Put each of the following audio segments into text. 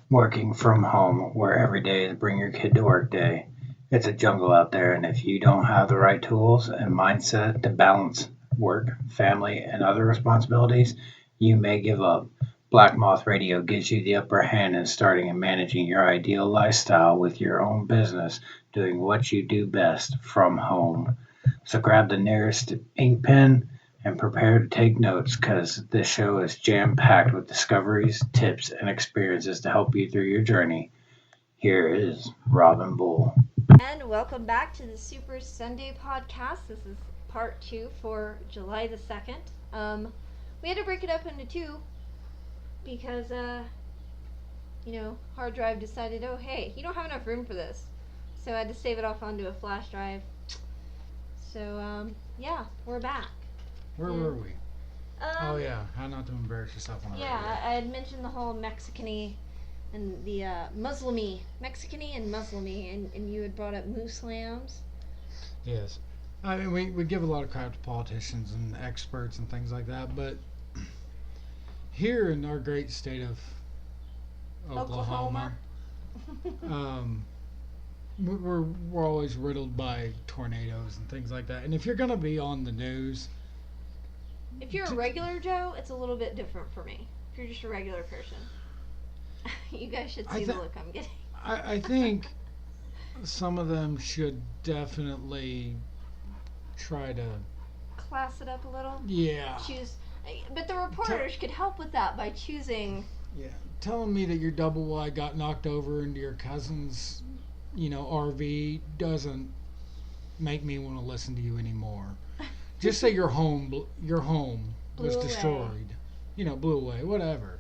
Working from home, where every day is bring your kid to work day. It's a jungle out there, and if you don't have the right tools and mindset to balance work, family, and other responsibilities, you may give up. Black Moth Radio gives you the upper hand in starting and managing your ideal lifestyle with your own business, doing what you do best from home. So grab the nearest ink pen and prepare to take notes because this show is jam packed with discoveries, tips, and experiences to help you through your journey. Here is Robin Bull. And welcome back to the Super Sunday podcast. This is part 2 for July the 2nd. We had to break it up into 2 because, hard drive decided, oh, hey, you don't have enough room for this. So I had to save it off onto a flash drive. So, we're back. Where were we? How not to embarrass yourself on the radio. I had mentioned the whole Mexican-y and the Muslimy, Mexican-y and Muslimy, and you had brought up moose lambs. Yes. I mean, we give a lot of crap to politicians and experts and things like that, but here in our great state of Oklahoma. We're always riddled by tornadoes and things like that. And if you're going to be on the news... If you're a regular Joe, it's a little bit different for me. If you're just a regular person. You guys should see the look I'm getting. I think some of them should definitely try to... class it up a little? Yeah. But the reporters could help with that by choosing... Yeah. Telling me that your double wide got knocked over into your cousin's, RV doesn't make me want to listen to you anymore. Just say your home was destroyed. Blew away, whatever.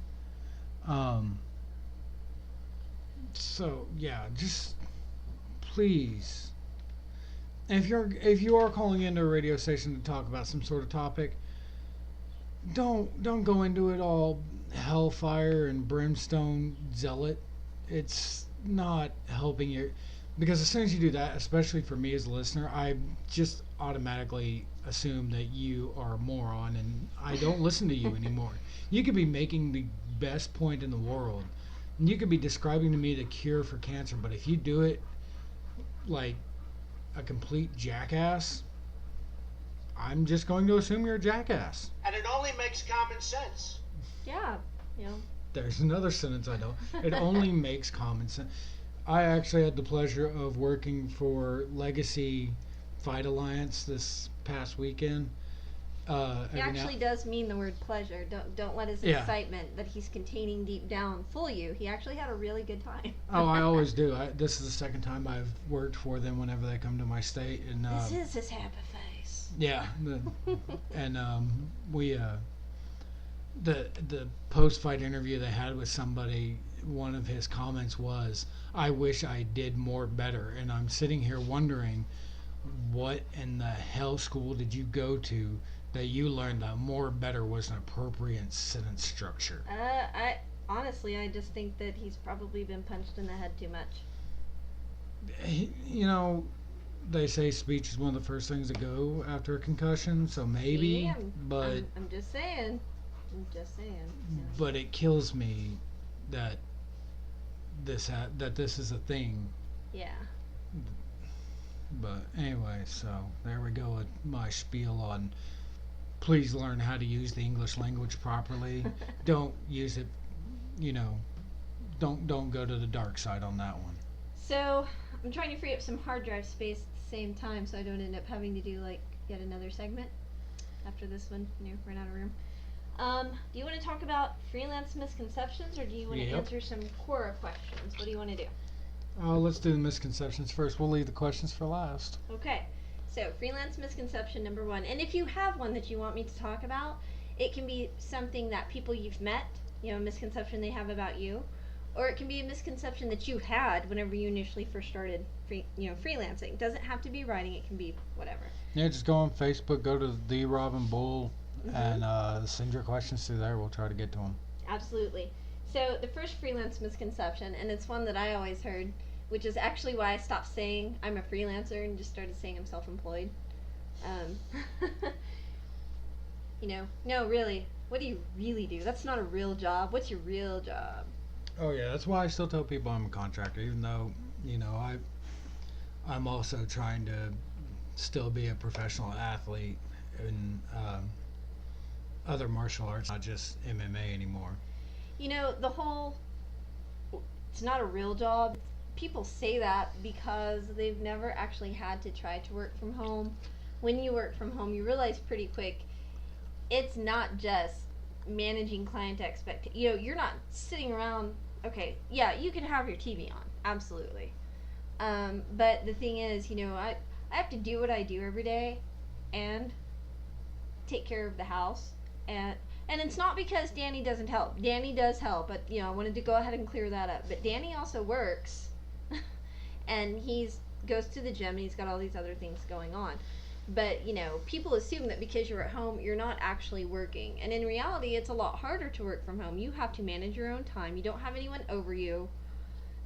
So yeah, just please. And if you are calling into a radio station to talk about some sort of topic, don't go into it all hellfire and brimstone zealot. It's not helping you, because as soon as you do that, especially for me as a listener, I just automatically assume that you are a moron and I don't listen to you anymore. You could be making the best point in the world, and you could be describing to me the cure for cancer, but if you do it like a complete jackass, I'm just going to assume you're a jackass. And it only makes common sense. Yeah, There's another sentence I don't. It only makes common sense. I actually had the pleasure of working for Legacy Fight Alliance this past weekend. He actually does mean the word pleasure. Don't let his excitement that he's containing deep down fool you. He actually had a really good time. Oh, I always do. This is the second time I've worked for them whenever they come to my state. And this is his happy face. Yeah. And we... The post-fight interview they had with somebody, one of his comments was, "I wish I did more better." And I'm sitting here wondering, what in the hell school did you go to that you learned that more better was an appropriate sentence structure? I just think that he's probably been punched in the head too much. They say speech is one of the first things to go after a concussion, so maybe, but... I'm just saying. But it kills me that this is a thing. Yeah. But anyway, so there we go with my spiel on please learn how to use the English language properly. Don't use it, don't go to the dark side on that one. So I'm trying to free up some hard drive space at the same time so I don't end up having to do yet another segment after this one, run out of room. Do you want to talk about freelance misconceptions, or do you want to answer some Quora questions? What do you want to do? Let's do the misconceptions first. We'll leave the questions for last. Okay. So, freelance misconception number 1. And if you have one that you want me to talk about, it can be something that people you've met, a misconception they have about you, or it can be a misconception that you had whenever you initially first started freelancing. It doesn't have to be writing, it can be whatever. Yeah, just go on Facebook, go to the Robin Bull, and send your questions through there. We'll try to get to them. Absolutely. So the first freelance misconception, and it's one that I always heard, which is actually why I stopped saying I'm a freelancer and just started saying I'm self-employed. No, really. What do you really do? That's not a real job. What's your real job? Oh yeah, that's why I still tell people I'm a contractor, even though I'm also trying to still be a professional athlete in other martial arts, not just MMA anymore. The whole it's not a real job. People say that because they've never actually had to try to work from home. When you work from home, you realize pretty quick it's not just managing client expectations. You're not sitting around. Okay, yeah, you can have your TV on, absolutely. But the thing is, I have to do what I do every day, and take care of the house, and it's not because Danny doesn't help. Danny does help, but I wanted to go ahead and clear that up. But Danny also works, and he's goes to the gym, and he's got all these other things going on. But people assume that because you're at home, you're not actually working, and in reality, it's a lot harder to work from home. You have to manage your own time. You don't have anyone over you,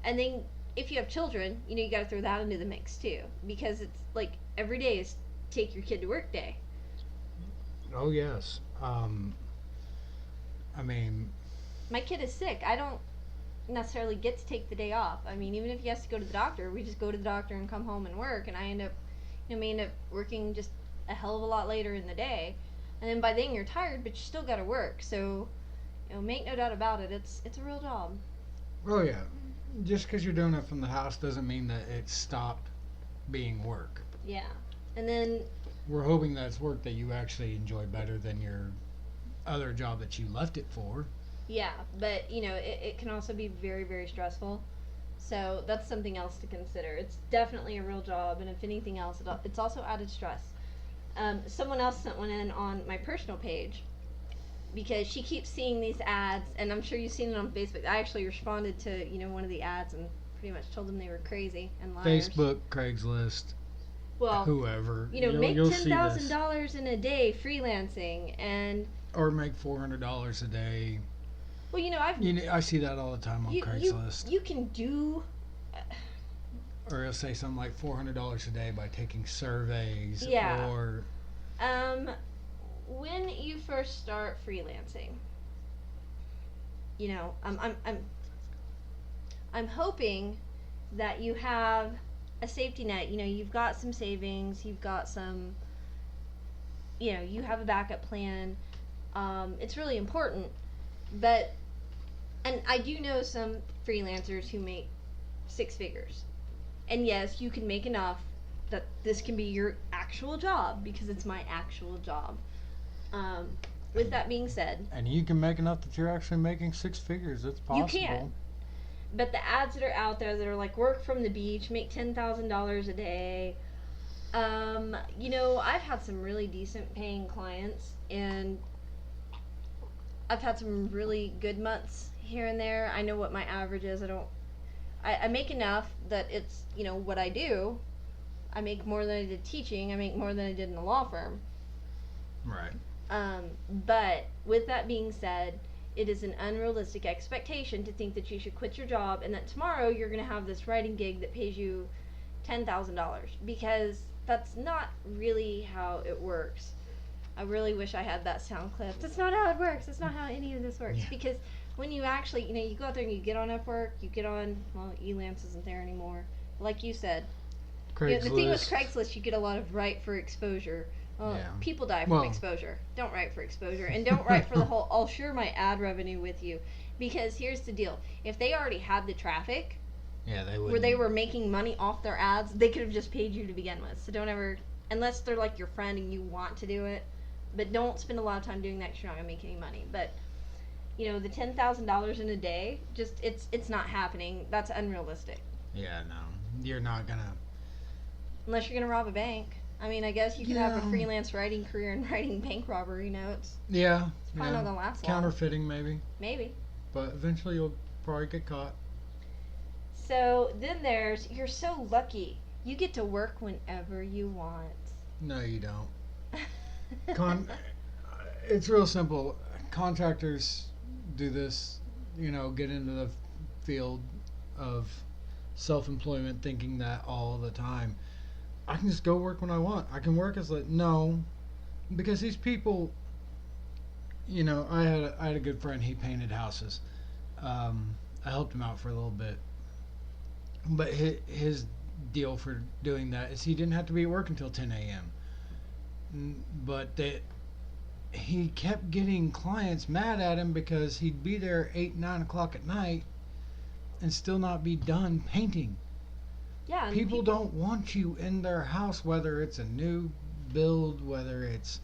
and then if you have children, you got to throw that into the mix too, because it's like every day is take your kid to work day. Oh yes. I mean, my kid is sick. I don't necessarily get to take the day off. I mean, even if he has to go to the doctor, we just go to the doctor and come home and work, and I end up working just a hell of a lot later in the day, and then by then you're tired, but you still got to work. So, make no doubt about it, it's a real job. Oh yeah. Just because you're doing it from the house doesn't mean that it stopped being work. Yeah. And then we're hoping that it's work that you actually enjoy better than your other job that you left it for. Yeah, but it can also be very, very stressful. So that's something else to consider. It's definitely a real job, and if anything else, it's also added stress. Someone else sent one in on my personal page, because she keeps seeing these ads, and I'm sure you've seen it on Facebook. I actually responded to one of the ads and pretty much told them they were crazy and liars. Facebook, Craigslist, well, whoever. Make $10,000 in a day freelancing, and or make $400 a day. Well, I see that all the time on Craigslist. You can do. Or it'll say something like $400 a day by taking surveys. Yeah. Or. When you first start freelancing, I'm hoping that you have a safety net. You've got some savings, you've got some, you have a backup plan. It's really important. And I do know some freelancers who make six figures. And yes, you can make enough that this can be your actual job, because it's my actual job. With that being said, and you can make enough that you're actually making six figures. It's possible. You can. But the ads that are out there that are like, work from the beach, make $10,000 a day. I've had some really decent paying clients, and I've had some really good months here and there. I know what my average is. I make enough that it's, what I do. I make more than I did teaching. I make more than I did in a law firm. Right. But with that being said, it is an unrealistic expectation to think that you should quit your job and that tomorrow you're going to have this writing gig that pays you $10,000, because that's not really how it works. I really wish I had that sound clip. That's not how it works. That's not how any of this works. Yeah. Because when you actually, you go out there and you get on Upwork, you get on, Elance isn't there anymore. Like you said, the thing with Craigslist, you get a lot of write for exposure. People die from exposure. Don't write for exposure. And don't write for the whole, I'll share my ad revenue with you. Because here's the deal. If they already had the traffic, where they were making money off their ads, they could have just paid you to begin with. So don't ever, unless they're like your friend and you want to do it, but don't spend a lot of time doing that because you're not going to make any money. But, the $10,000 in a day, just, it's not happening. That's unrealistic. Yeah, no. You're not going to. Unless you're going to rob a bank. I mean, I guess you could have a freelance writing career and writing bank robbery notes. Yeah. It's probably not going to last long. Counterfeiting, maybe. Maybe. But eventually you'll probably get caught. So then you're so lucky. You get to work whenever you want. No, you don't. It's real simple. Contractors do this, get into the field of self-employment thinking that all the time. I can just go work when I want. I can work no, because these people, I had a good friend. He painted houses, I helped him out for a little bit. But his deal for doing that is he didn't have to be at work until 10 a.m. But he kept getting clients mad at him because he'd be there 8, 9 o'clock at night and still not be done painting. Yeah, and People don't want you in their house, whether it's a new build, whether it's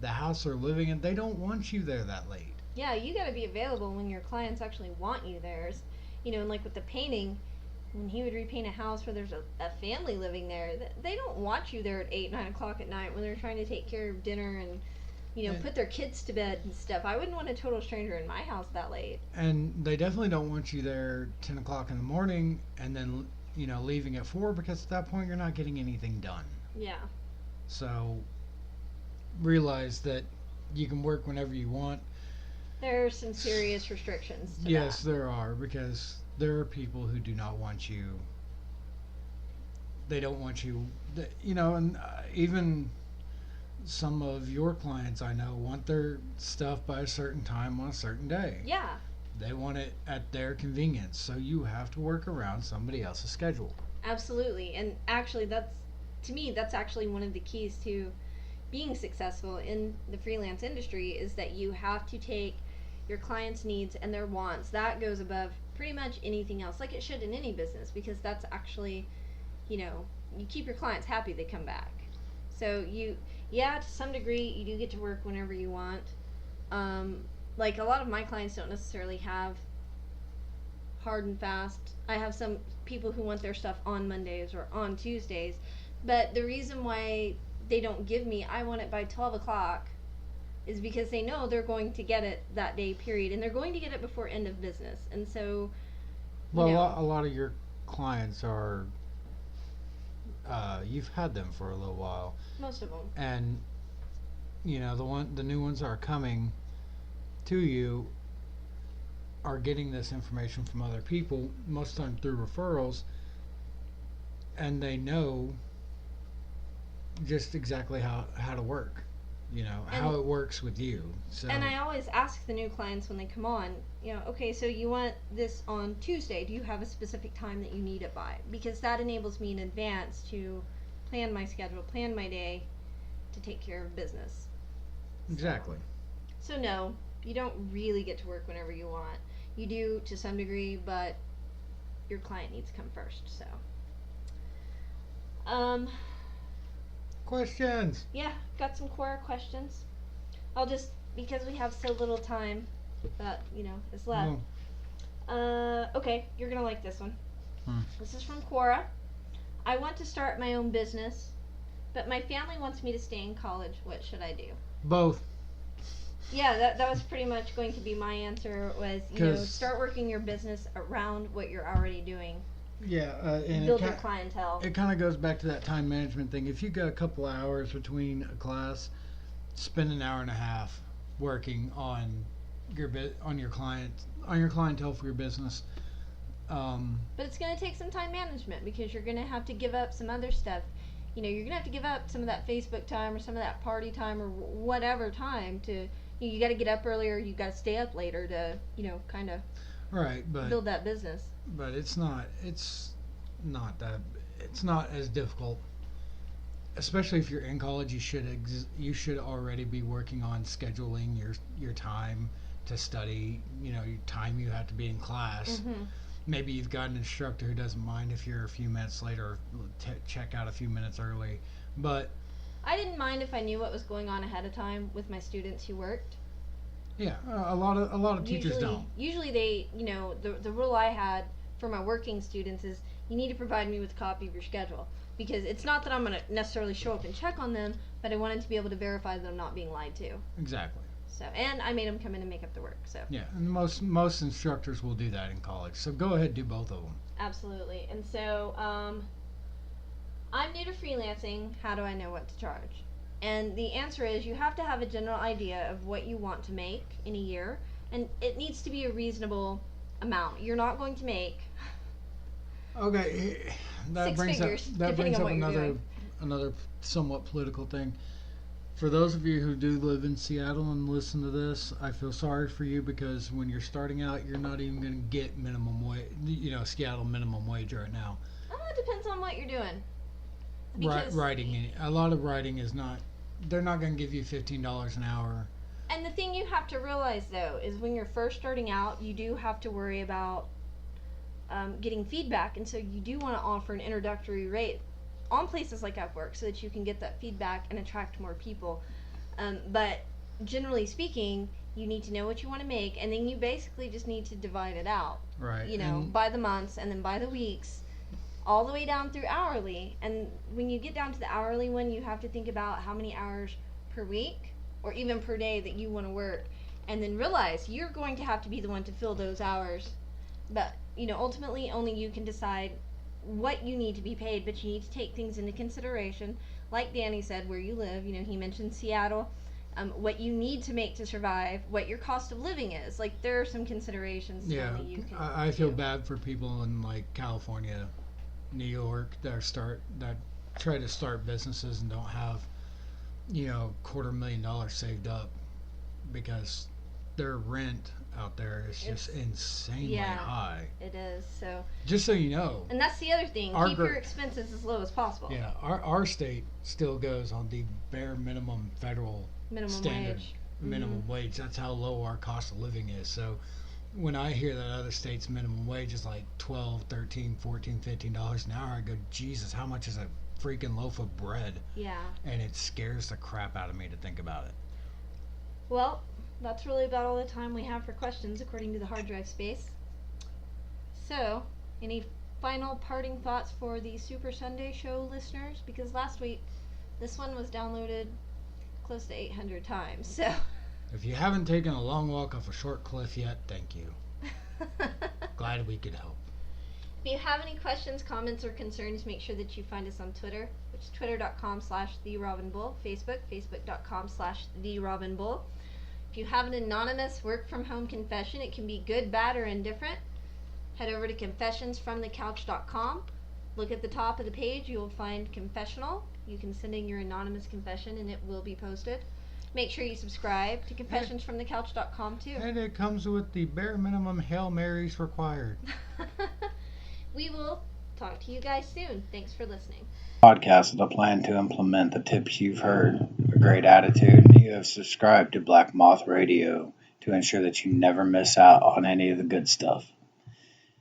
the house they're living in. They don't want you there that late. Yeah, you got to be available when your clients actually want you there. And like with the painting, when he would repaint a house where there's a family living there, they don't want you there at 8, 9 o'clock at night when they're trying to take care of dinner and, put their kids to bed and stuff. I wouldn't want a total stranger in my house that late. And they definitely don't want you there 10 o'clock in the morning and then, leaving at 4, because at that point you're not getting anything done. Yeah. So realize that you can work whenever you want. There are some serious restrictions to Yes, that. there are, because there are people who do not want you. They don't want you, and even some of your clients I know want their stuff by a certain time on a certain day. Yeah. They want it at their convenience, so you have to work around somebody else's schedule. Absolutely. And actually, to me, that's actually one of the keys to being successful in the freelance industry, is that you have to take your clients' needs and their wants. That goes above pretty much anything else, like it should in any business, because that's actually, you keep your clients happy, they come back. So to some degree, you do get to work whenever you want. Like a lot of my clients don't necessarily have hard and fast. I have some people who want their stuff on Mondays or on Tuesdays, but the reason why they don't give me, I want it by 12 o'clock, is because they know they're going to get it that day, period, and they're going to get it before end of business. And so, Well, a lot of your clients are, you've had them for a little while, most of them. and the new ones that are coming to you are getting this information from other people, most of the time through referrals, and they know just exactly how to work, how it works with you. So, And I always ask the new clients when they come on, okay, so you want this on Tuesday. Do you have a specific time that you need it by? Because that enables me in advance to plan my schedule, plan my day to take care of business. exactly. So no, you don't really get to work whenever you want. You do to some degree, but your client needs to come first. So, Questions. yeah, got some Quora questions. I'll just, because we have so little time that is left. Okay, you're gonna like this one. This is from Quora. I want to start my own business, but my family wants me to stay in college. What should I do? Both. Yeah, that was pretty much going to be my answer. Was start working your business around what you're already doing. Yeah, and Build your clientele. it kind of goes back to that time management thing. If you got a couple hours between a class, spend an hour and a half working on your clientele for your business. But it's going to take some time management, because you're going to have to give up some other stuff. You're going to have to give up some of that Facebook time or some of that party time or whatever time to. You got to get up earlier. You got to stay up later to kind of Right, but build that business. But it's not as difficult. Especially if you're in college, you should already be working on scheduling your time to study. Your time you have to be in class. Mm-hmm. Maybe you've got an instructor who doesn't mind if you're a few minutes late or check out a few minutes early. But I didn't mind if I knew what was going on ahead of time with my students who worked. yeah, a lot of teachers don't. Usually they, the rule I had for my working students is you need to provide me with a copy of your schedule, because it's not that I'm going to necessarily show up and check on them, but I wanted to be able to verify that I'm not being lied to. Exactly. So, and I made them come in and make up the work. So Yeah, and most instructors will do that in college. So go ahead, do both of them. absolutely. And so I'm new to freelancing. How do I know what to charge? And the answer is you have to have a general idea of what you want to make in a year, and it needs to be a reasonable amount. You're not going to make Okay, that Six brings figures, up depending on what you're another doing. another somewhat political thing. For those of you who do live in Seattle and listen to this, I feel sorry for you because when you're starting out, you're not even going to get minimum wage, Seattle minimum wage right now. It depends on what you're doing. Writing, a lot of writing is not, they're not going to give you $15 an hour. And the thing you have to realize, though, is when you're first starting out, you do have to worry about getting feedback, and so you do want to offer an introductory rate on places like Upwork so that you can get that feedback and attract more people. But generally speaking, you need to know what you want to make, and then you basically just need to divide it out. Right. By the months and then by the weeks, all the way down through hourly. And when you get down to the hourly one, you have to think about how many hours per week or even per day that you want to work, and then realize you're going to have to be the one to fill those hours. But ultimately only you can decide what you need to be paid, but you need to take things into consideration, like Danny said, where you live. He mentioned Seattle, what you need to make to survive, what your cost of living is. Like, there are some considerations. Yeah, you can I feel bad for people in like California, New York that try to start businesses and don't have $250,000 saved up because their rent out there is just insanely high. It is. So just so you know, and that's the other thing, keep your expenses as low as possible. Yeah, our state still goes on the bare minimum federal standard wage. Minimum wage. That's how low our cost of living is. So when I hear that other states' minimum wage is like $12, $13, $14, $15 an hour, I go, Jesus, how much is a freaking loaf of bread? Yeah. And it scares the crap out of me to think about it. Well, that's really about all the time we have for questions, according to the hard drive space. So, any final parting thoughts for the Super Sunday Show listeners? Because last week, this one was downloaded close to 800 times, so... If you haven't taken a long walk off a short cliff yet, thank you. Glad we could help. If you have any questions, comments, or concerns, make sure that you find us on Twitter, which is twitter.com/TheRobinBull, Facebook, facebook.com/TheRobinBull. If you have an anonymous work-from-home confession, it can be good, bad, or indifferent. Head over to confessionsfromthecouch.com. Look at the top of the page. You will find confessional. You can send in your anonymous confession, and it will be posted. Make sure you subscribe to confessionsfromthecouch.com, too. And it comes with the bare minimum Hail Marys required. We will talk to you guys soon. Thanks for listening. Podcast with a plan to implement the tips you've heard, a great attitude, and you have subscribed to Black Moth Radio to ensure that you never miss out on any of the good stuff.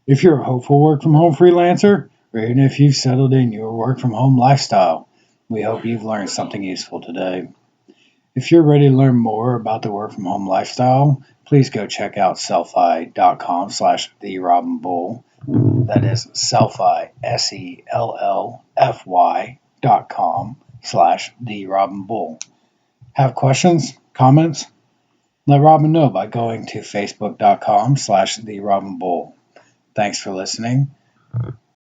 If you're a hopeful work-from-home freelancer, or even if you've settled in your work-from-home lifestyle, we hope you've learned something useful today. If you're ready to learn more about the work-from-home lifestyle, please go check out selfie.com/TheRobinBull. That is selfie, SELLFY.com/TheRobinBull. Have questions, comments? Let Robin know by going to facebook.com/TheRobinBull. Thanks for listening.